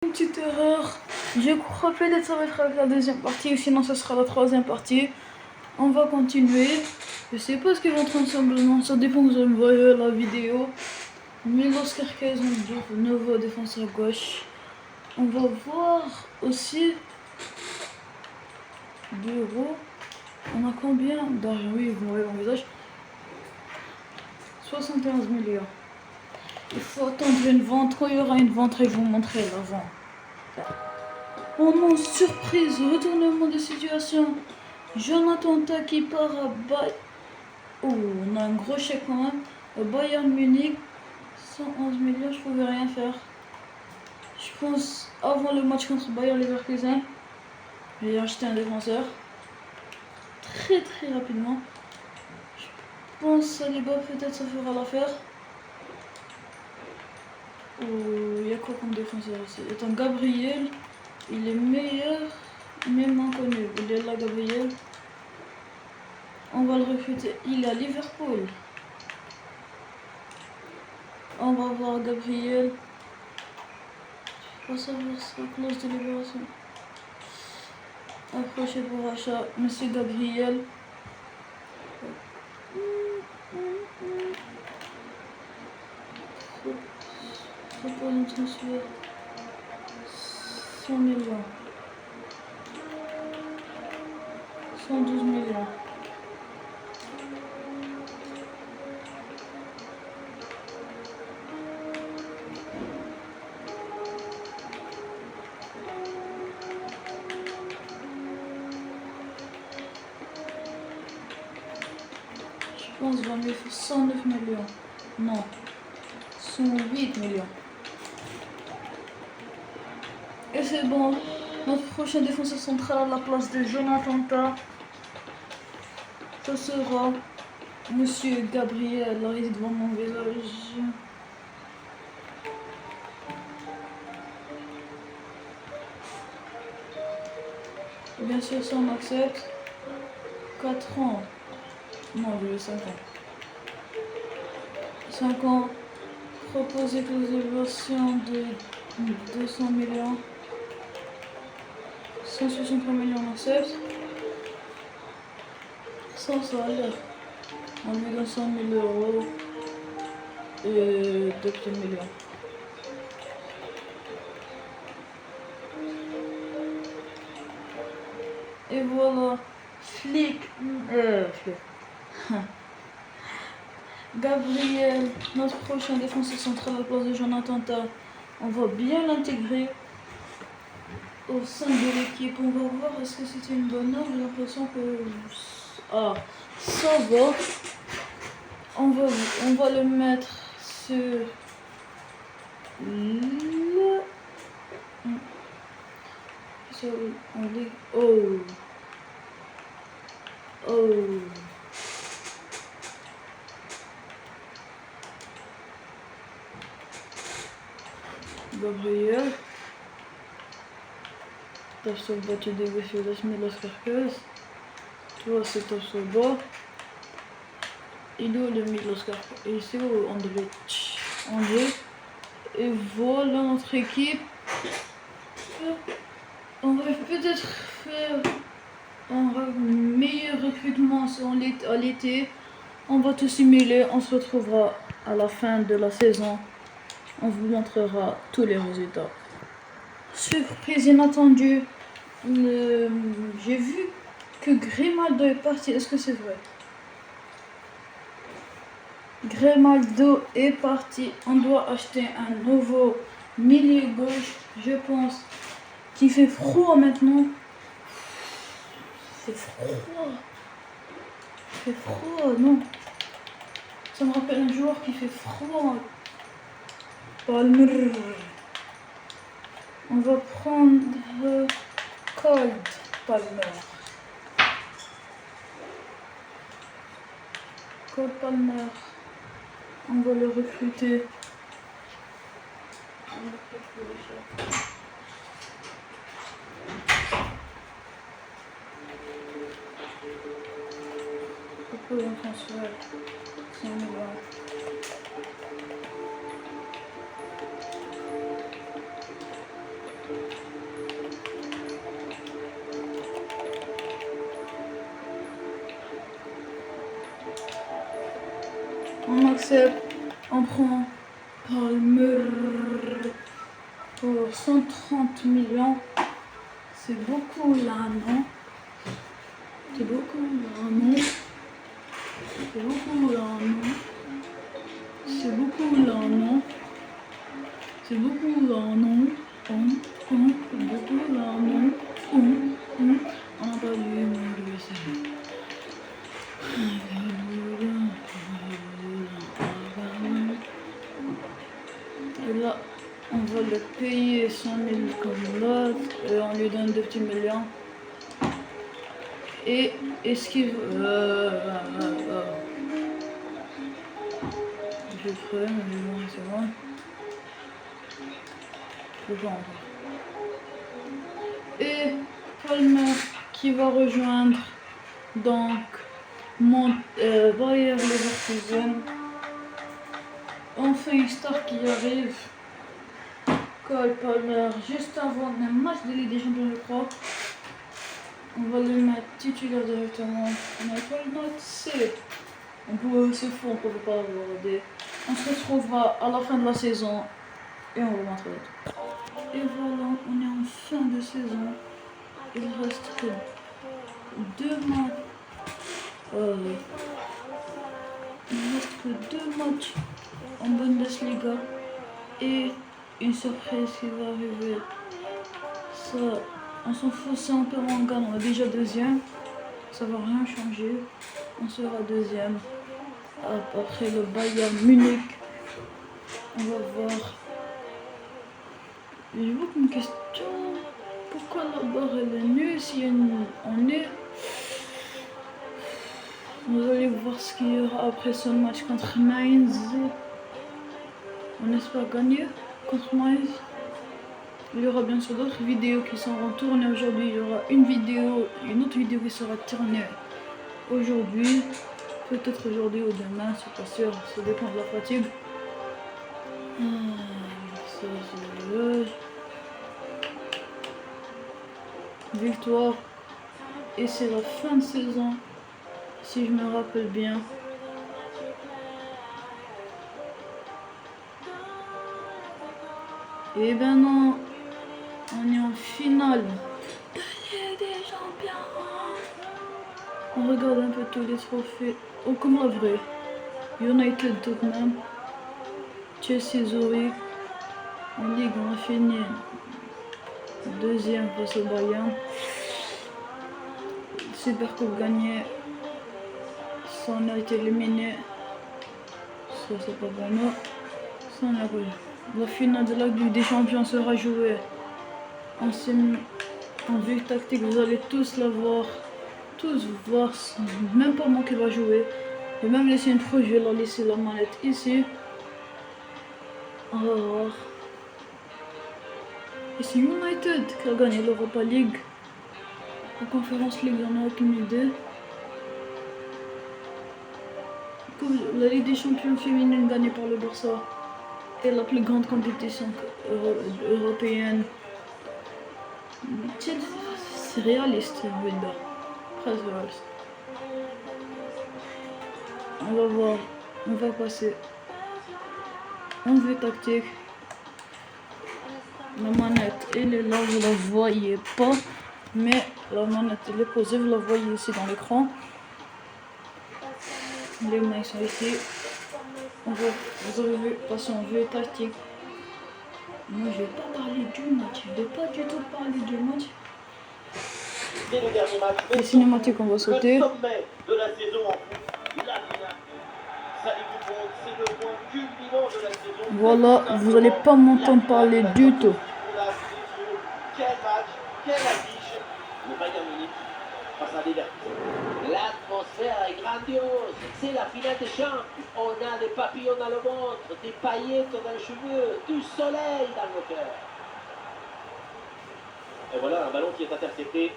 Une petite erreur. Je crois peut-être ça va être avec la deuxième partie, ou sinon ce sera la troisième partie. On va continuer. Je sais pas ce qu'ils vont ensemble, ça dépend que vous allez voir la vidéo. Milos Kerkez, nouveau défenseur gauche. On va voir aussi d'euros. On a combien d'argent? Oui, vous voyez mon visage. 71 millions. Il faut attendre une vente. Quand il y aura une vente, je vais vous montrer la vente. Oh non, surprise, retournement de situation. Jonathan Ta qui part à Bayern. Oh, on a un gros chèque quand même. Bayern Munich, 111 millions, je pouvais rien faire. Je pense avant le match contre Bayern Leverkusen, j'ai acheté un défenseur. Très rapidement. Je pense Saliba peut-être ça fera l'affaire. Oh, il y a quoi comme défenseur ici? Il est un Gabriel. Il est meilleur, même inconnu. Il est là, Gabriel. On va le recruter. Il est à Liverpool. On va voir Gabriel. On va savoir sa clause de libération. Approché pour achat. Monsieur Gabriel. Propose un transfert. 100 millions. 112 millions. Je pense qu'il va mieux faire 109 millions. Non. 108 millions. Et c'est bon. Notre prochain défenseur central à la place de Jonathan Ta. Ce sera Monsieur Gabriel. Là, il est devant mon visage. Bien sûr, ça on accepte. 4 ans. Non, je veux 5 ans. 5 ans. Proposer que les versions de 200 millions. 163 millions on accepte. Ça a l'air. On lui donne 100 000 euros. Et 2 petits millions. Et voilà. Flick. Gabriel, notre prochain défenseur central à la place de Jonathan Ta. On va bien l'intégrer au sein de l'équipe. On va voir est-ce que c'était une bonne heure. J'ai l'impression que... Ah, ça va. On va le mettre sur le... Oh. Gabriel. Top sur bas, tu devais faire la semaine Kerkez. Toi, c'est top sur bas. Il est où le Milos Kerkez? Ici, où André. Et voilà notre équipe. On va peut-être faire un meilleur recrutement à l'été. On va tout simuler. On se retrouvera à la fin de la saison. On vous montrera tous les résultats. Surprise inattendue. J'ai vu que Grimaldo est parti. Est-ce que c'est vrai? Grimaldo est parti. On doit acheter un nouveau milieu gauche, je pense, qui fait froid maintenant. C'est froid. C'est froid, non. Ça me rappelle un joueur qui fait froid. Palmer. On va prendre Cold Palmer. Cold Palmer. On va le recruter. Pourquoi on transfère 100 millions? accepte. On prend Palmer pour 130 millions. C'est beaucoup là, non? C'est beaucoup là, non? C'est beaucoup là, non? C'est beaucoup là, non? C'est beaucoup là, non? C'est beaucoup là, non? On n'a pas eu de ça. Et là, on va le payer 100 000 comme l'autre et on lui donne 2 petits millions. Et est-ce qu'il je ferai, mais bon, c'est bon. Je vais vendre. Et Palmer qui va rejoindre donc Bayer Leverkusen. Enfin une star qui arrive. Cole Palmer juste avant un match de Ligue des Champions, je crois. On va le mettre titulaire directement. On n'a pas le note C. C'est fou, on ne peut pas l'aborder. On se retrouvera à la fin de la saison et on va montrer l'autre. Et voilà, on est en fin de saison. Il reste que 2 matchs. Il reste que 2 matchs en Bundesliga et une surprise qui va arriver. Ça, on s'en fout, si on perd ou on gagne, on est déjà deuxième. Ça va rien changer. On sera deuxième. Après le Bayern Munich. On va voir. J'ai beaucoup une question. Pourquoi la barre elle est nulle si on est. Vous allez voir ce qu'il y aura après ce match contre Mainz. On espère gagner contre Mainz. Il y aura bien sûr d'autres vidéos qui seront tournées aujourd'hui. Il y aura une autre vidéo qui sera tournée aujourd'hui. Peut-être aujourd'hui ou demain, c'est pas sûr. Ça dépend de la fatigue. Victoire. Et c'est la fin de saison. Si je me rappelle bien. Et ben non. On est en finale de Ligue des Champions. On regarde un peu tous les trophées. Oh, comme la vraie. United Tottenham. Chelsea Zurich. En Ligue, on a fini deuxième face au Bayern. Super Coupe gagnée. Ça, on a été éliminé. Ça, c'est pas bon. Non. Ça, on a pas eu. La finale de la Ligue des Champions sera jouée en vue tactique. Vous allez tous la voir. Tous voir. Même pas moi qui va jouer. Je vais même laisser une fois, je vais la laisser la manette ici. On va voir. Et c'est United qui a gagné l'Europa League. La Conférence League, j'en ai aucune idée. La Ligue des Champions féminine gagnée par le Barça est la plus grande compétition européenne. C'est réaliste, je veux dire. Très réaliste. On va voir. On va passer en vue tactique. La manette, elle est là, vous la voyez pas. Mais la manette, elle est posée, vous la voyez ici dans l'écran. Les mains sont ici. Vous avez vu, passer en vue tactique. Moi, je vais pas parler du match. Je vais pas du tout parler du match. Les cinématiques, on va sauter. Le sommet de la saison en foot, la finale. Ça les coups, c'est le point culminant de la saison. Voilà, vous allez pas m'entendre parler du tout. Quel match, quelle affiche. Le Bayern Munich face à Leverkusen. L'atmosphère est grandiose. C'est la finale des champs. On a des papillons dans le ventre, des paillettes dans les cheveux, du soleil dans le cœur. Et voilà un ballon qui est intercepté.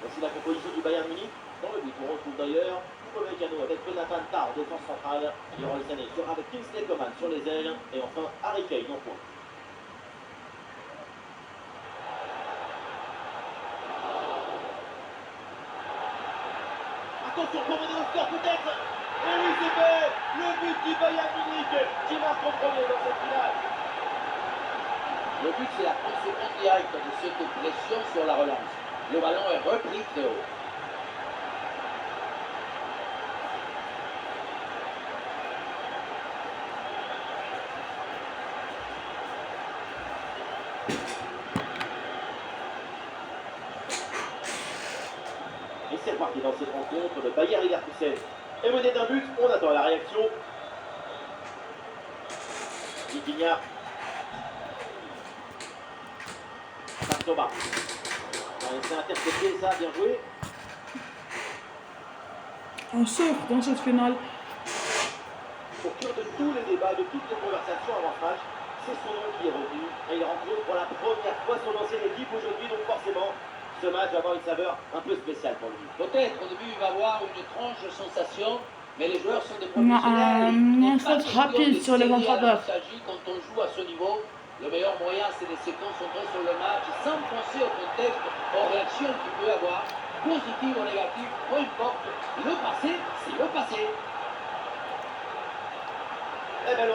Voici la composition du Bayern Munich. Dans le but, on retrouve d'ailleurs Upamecano avec Jonathan Tah en défense centrale. Leroy Sané sera avec Kingsley Coman sur les ailes. Et enfin, Harry Kane en pointe. Attention pour mener au score peut-être. Et oui, c'est fait. Le but du Bayern Munich qui marque en premier dans cette finale. Le but, c'est la conséquence directe de cette pression sur la relance. Le ballon est repris très haut. Et c'est reparti dans cette rencontre. Le Bayern Leverkusen est mené d'un but. On attend la réaction. Vitinha. Thomas. C'est intercepté ça, bien joué. On souffre dans cette finale. Au cœur de tous les débats, de toutes les conversations avant ce match, c'est son nom qui est revenu. Et il rencontre pour la première fois son ancienne équipe aujourd'hui, donc forcément, ce match va avoir une saveur un peu spéciale pour lui. Peut-être au début il va avoir une étrange sensation, mais les joueurs sont des professionnels. Un faute rapide sur les contre-attaques. Quand on joue à ce niveau, le meilleur moyen c'est de se concentrer sur le match sans penser au contexte, aux réactions qu'il peut avoir, positives ou négatives, peu importe. Le passé, c'est le passé. Eh ben,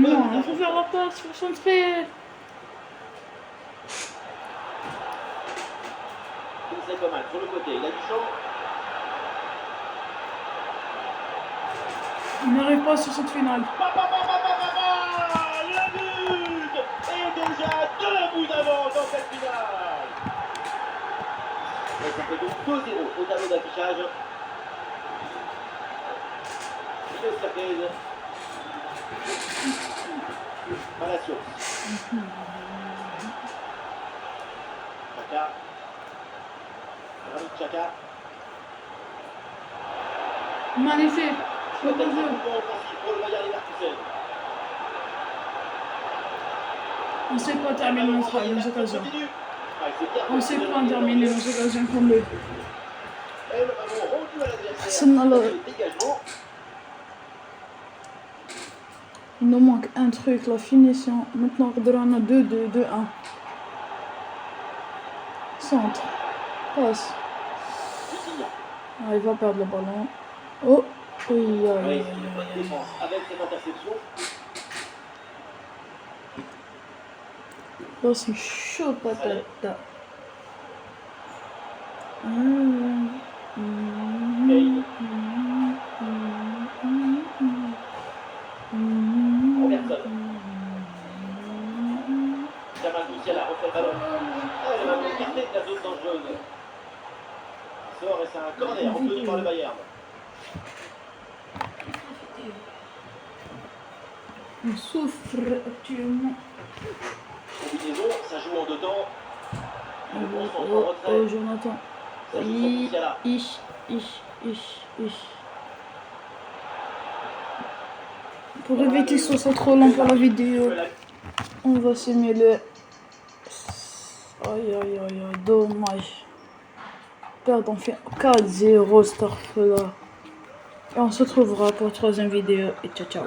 non, il faut faire la passe, il faut centrer. C'est pas mal, sur le côté, il a du champ. Il n'arrive pas sur cette finale. Le but! Et déjà 2 buts d'avance dans cette finale. Et ça fait donc 2-0 au tableau d'affichage. Milo Serguez. Palacios. Chaka. Granit Xhaka. Magnifique. Pour le Bayern Leverkusen. On ne sait pas terminer nos occasions. On ne sait pas terminer nos occasions comme lui. Il nous manque un truc, la finition. Maintenant, on a 2-2, 2-1. Centre. Passe. Ah, il va perdre le ballon. Oh, oui, avec cette interception. Là, c'est chaud, patate. Jamal Musiala refait le ballon. Elle va écarter de la zone dangereuse. Il sort et c'est un corner obtenu par le Bayern. On souffre actuellement. Combinaison, ça joue en 2 temps. Oh, Jonathan. Pour éviter que ce soit trop long pour la vidéo, on va simuler. Aïe, dommage. Perdre, on fait 4-0 cette fois-là. Et on se retrouvera pour la 3e vidéo. Et ciao.